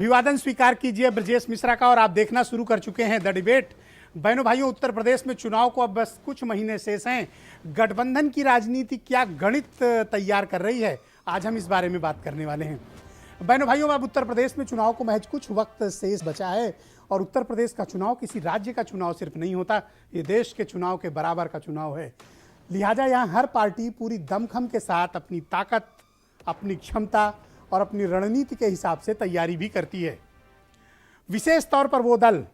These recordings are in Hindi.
अभिवादन स्वीकार कीजिए ब्रजेश मिश्रा का। और आप देखना शुरू कर चुके हैं द डिबेट। बहनों भाइयों, उत्तर प्रदेश में चुनाव को अब बस कुछ महीने शेष हैं। गठबंधन की राजनीति क्या गणित तैयार कर रही है, आज हम इस बारे में बात करने वाले हैं। बहनों भाइयों, अब उत्तर प्रदेश में चुनाव को महज कुछ वक्त शेष बचा है। और उत्तर प्रदेश का चुनाव किसी राज्य का चुनाव सिर्फ नहीं होता, ये देश के चुनाव के बराबर का चुनाव है। लिहाजा यहाँ हर पार्टी पूरी दमखम के साथ अपनी ताकत, अपनी क्षमता और अपनी रणनीति के हिसाब से तैयारी भी करती है। विशेष तौर पर वो दल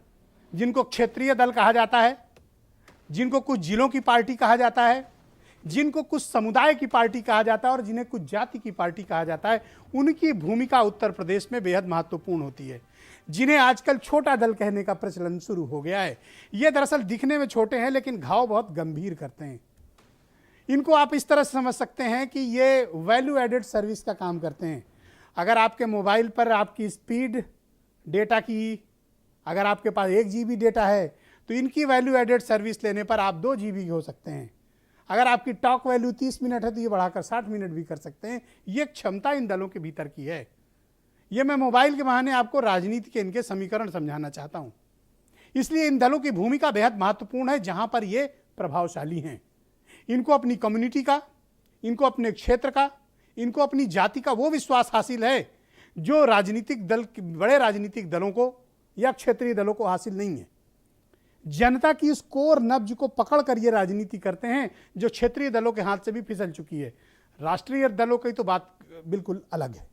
जिनको क्षेत्रीय दल कहा जाता है, जिनको कुछ जिलों की पार्टी कहा जाता है, जिनको कुछ समुदाय की पार्टी कहा जाता है और जिन्हें कुछ जाति की पार्टी कहा जाता है, उनकी भूमिका उत्तर प्रदेश में बेहद महत्वपूर्ण होती है। जिन्हें आजकल छोटा दल कहने का प्रचलन शुरू हो गया है। ये दरअसल दिखने में छोटे हैं लेकिन घाव बहुत गंभीर करते हैं। इनको आप इस तरह से समझ सकते हैं कि ये वैल्यू एडेड सर्विस का काम करते हैं। अगर आपके मोबाइल पर आपकी स्पीड डेटा की, अगर आपके पास 1 GB डेटा है तो इनकी वैल्यू एडेड सर्विस लेने पर आप 2 GB हो सकते हैं। अगर आपकी टॉक वैल्यू 30 मिनट है तो ये बढ़ाकर 60 मिनट भी कर सकते हैं। ये क्षमता इन दलों के भीतर की है। ये मैं मोबाइल के बहाने आपको राजनीति के इनके समीकरण समझाना चाहता हूँ। इसलिए इन दलों की भूमिका बेहद महत्वपूर्ण है जहाँ पर ये प्रभावशाली हैं। इनको अपनी कम्युनिटी का, इनको अपने क्षेत्र का, इनको अपनी जाति का वो विश्वास हासिल है जो राजनीतिक दल, बड़े राजनीतिक दलों को या क्षेत्रीय दलों को हासिल नहीं है। जनता की इस कोर नब्ज को पकड़ कर ये राजनीति करते हैं जो क्षेत्रीय दलों के हाथ से भी फिसल चुकी है। राष्ट्रीय दलों की तो बात बिल्कुल अलग है।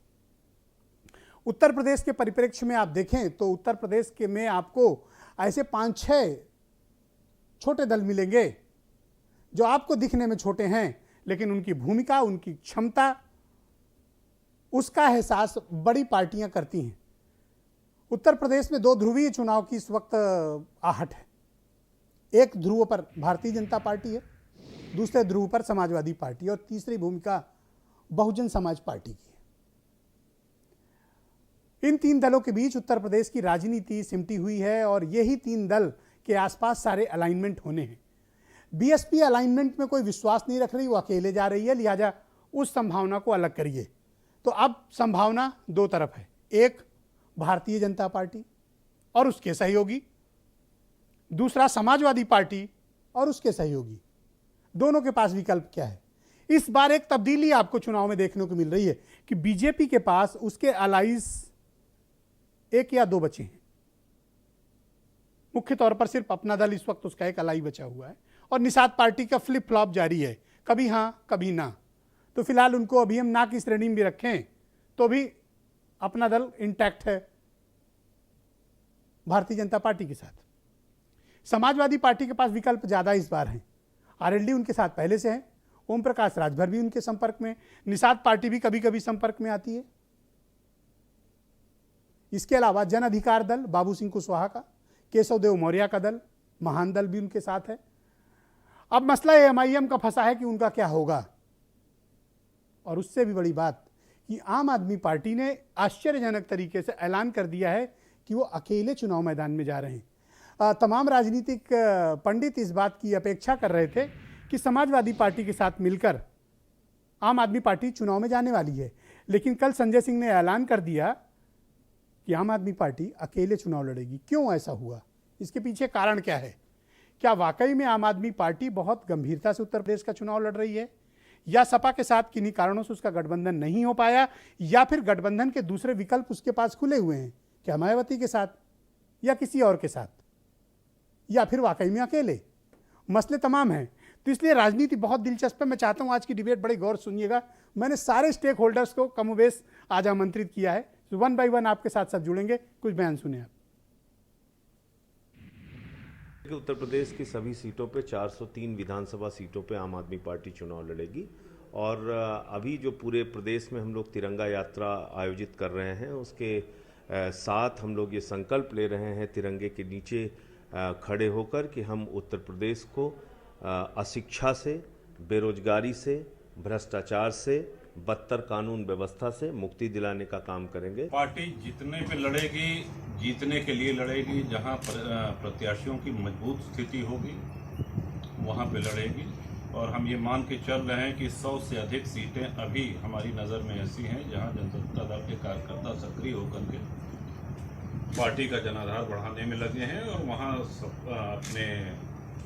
उत्तर प्रदेश के परिप्रेक्ष्य में आप देखें तो उत्तर प्रदेश के में आपको ऐसे 5-6 छोटे दल मिलेंगे जो आपको दिखने में छोटे हैं लेकिन उनकी भूमिका, उनकी क्षमता, उसका एहसास बड़ी पार्टियां करती हैं। उत्तर प्रदेश में 2 ध्रुवीय चुनाव की इस वक्त आहट है। एक ध्रुव पर भारतीय जनता पार्टी है, दूसरे ध्रुव पर समाजवादी पार्टी और तीसरी भूमिका बहुजन समाज पार्टी की है। इन 3 दलों के बीच उत्तर प्रदेश की राजनीति सिमटी हुई है और यही 3 दल के आसपास सारे अलाइनमेंट होने हैं। बीएसपी अलाइनमेंट में कोई विश्वास नहीं रख रही, वो अकेले जा रही है। लिहाजा उस संभावना को अलग करिए। तो अब संभावना 2 तरफ है, एक भारतीय जनता पार्टी और उसके सहयोगी, दूसरा समाजवादी पार्टी और उसके सहयोगी। दोनों के पास विकल्प क्या है? इस बार एक तब्दीली आपको चुनाव में देखने को मिल रही है कि बीजेपी के पास उसके अलाइज 1 या 2 बचे हैं। मुख्य तौर पर सिर्फ अपना दल इस वक्त उसका एक अलाई बचा हुआ है और निषाद पार्टी का फ्लिप फ्लॉप जारी है, कभी हां कभी ना। तो फिलहाल उनको अभी हम ना की श्रेणी में भी रखें तो भी अपना दल इंटैक्ट है भारतीय जनता पार्टी के साथ। समाजवादी पार्टी के पास विकल्प ज्यादा इस बार हैं। आरएलडी उनके साथ पहले से है, ओम प्रकाश राजभर भी उनके संपर्क में, निषाद पार्टी भी कभी कभी संपर्क में आती है। इसके अलावा जन अधिकार दल बाबू सिंह कुशवाहा का, केशव देव मौर्य का दल, महान दल भी उनके साथ है। अब मसला एमआईएम का फंसा है कि उनका क्या होगा। और उससे भी बड़ी बात कि आम आदमी पार्टी ने आश्चर्यजनक तरीके से ऐलान कर दिया है कि वो अकेले चुनाव मैदान में जा रहे हैं। तमाम राजनीतिक पंडित इस बात की अपेक्षा कर रहे थे कि समाजवादी पार्टी के साथ मिलकर आम आदमी पार्टी चुनाव में जाने वाली है, लेकिन कल संजय सिंह ने ऐलान कर दिया कि आम आदमी पार्टी अकेले चुनाव लड़ेगी। क्यों ऐसा हुआ? इसके पीछे कारण क्या है? क्या वाकई में आम आदमी पार्टी बहुत गंभीरता से उत्तर प्रदेश का चुनाव लड़ रही है, या सपा के साथ किन्हीं कारणों से उसका गठबंधन नहीं हो पाया, या फिर गठबंधन के दूसरे विकल्प उसके पास खुले हुए हैं, क्या मायावती के साथ या किसी और के साथ, या फिर वाकई में अकेले? मसले तमाम हैं। तो इसलिए राजनीति बहुत दिलचस्प है। मैं चाहता हूं आज की डिबेट बड़े गौर सुनिएगा। मैंने सारे स्टेक होल्डर्स को कमोबेश आज आमंत्रित किया है। तो 1 by 1 आपके साथ साथ जुड़ेंगे। कुछ बयान सुने आप। उत्तर प्रदेश की सभी सीटों पे 403 विधानसभा सीटों पे आम आदमी पार्टी चुनाव लड़ेगी। और अभी जो पूरे प्रदेश में हम लोग तिरंगा यात्रा आयोजित कर रहे हैं, उसके साथ हम लोग ये संकल्प ले रहे हैं तिरंगे के नीचे खड़े होकर कि हम उत्तर प्रदेश को अशिक्षा से, बेरोजगारी से, भ्रष्टाचार से, बदतर कानून व्यवस्था से मुक्ति दिलाने का काम करेंगे। पार्टी जीतने पे लड़ेगी, जीतने के लिए लड़ेगी। जहां प्रत्याशियों की मजबूत स्थिति होगी वहां पे लड़ेगी। और हम ये मान के चल रहे हैं कि 100 से अधिक सीटें अभी हमारी नज़र में ऐसी हैं जहां जनता दल के कार्यकर्ता सक्रिय होकर के पार्टी का जनाधार बढ़ाने में लगे हैं और वहाँ अपने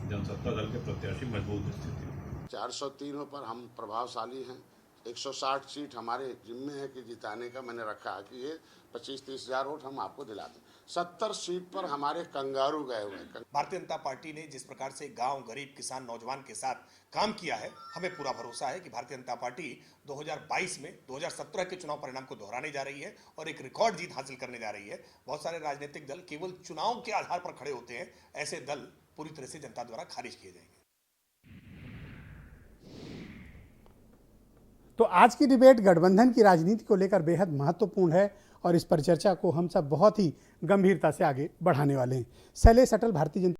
जनसत्ता दल के प्रत्याशी मजबूत स्थिति में। 403 पर हम प्रभावशाली हैं। 160 सीट हमारे जिम्मे है कि जिताने का मैंने रखा है कि ये 25-30 हज़ार वोट हम आपको दिला दें। 70 सीट पर हमारे कंगारू गए हुए हैं। भारतीय जनता पार्टी ने जिस प्रकार से गांव, गरीब, किसान, नौजवान के साथ काम किया है, हमें पूरा भरोसा है कि भारतीय जनता पार्टी 2022 में 2017 के चुनाव परिणाम को दोहराने जा रही है और एक रिकॉर्ड जीत हासिल करने जा रही है। बहुत सारे राजनीतिक दल केवल चुनाव के आधार पर खड़े होते हैं, ऐसे दल पूरी तरह से जनता द्वारा खारिज किए जाएंगे। तो आज की डिबेट गठबंधन की राजनीति को लेकर बेहद महत्वपूर्ण है और इस पर चर्चा को हम सब बहुत ही गंभीरता से आगे बढ़ाने वाले हैं। शैलेश अटल, भारतीय जनता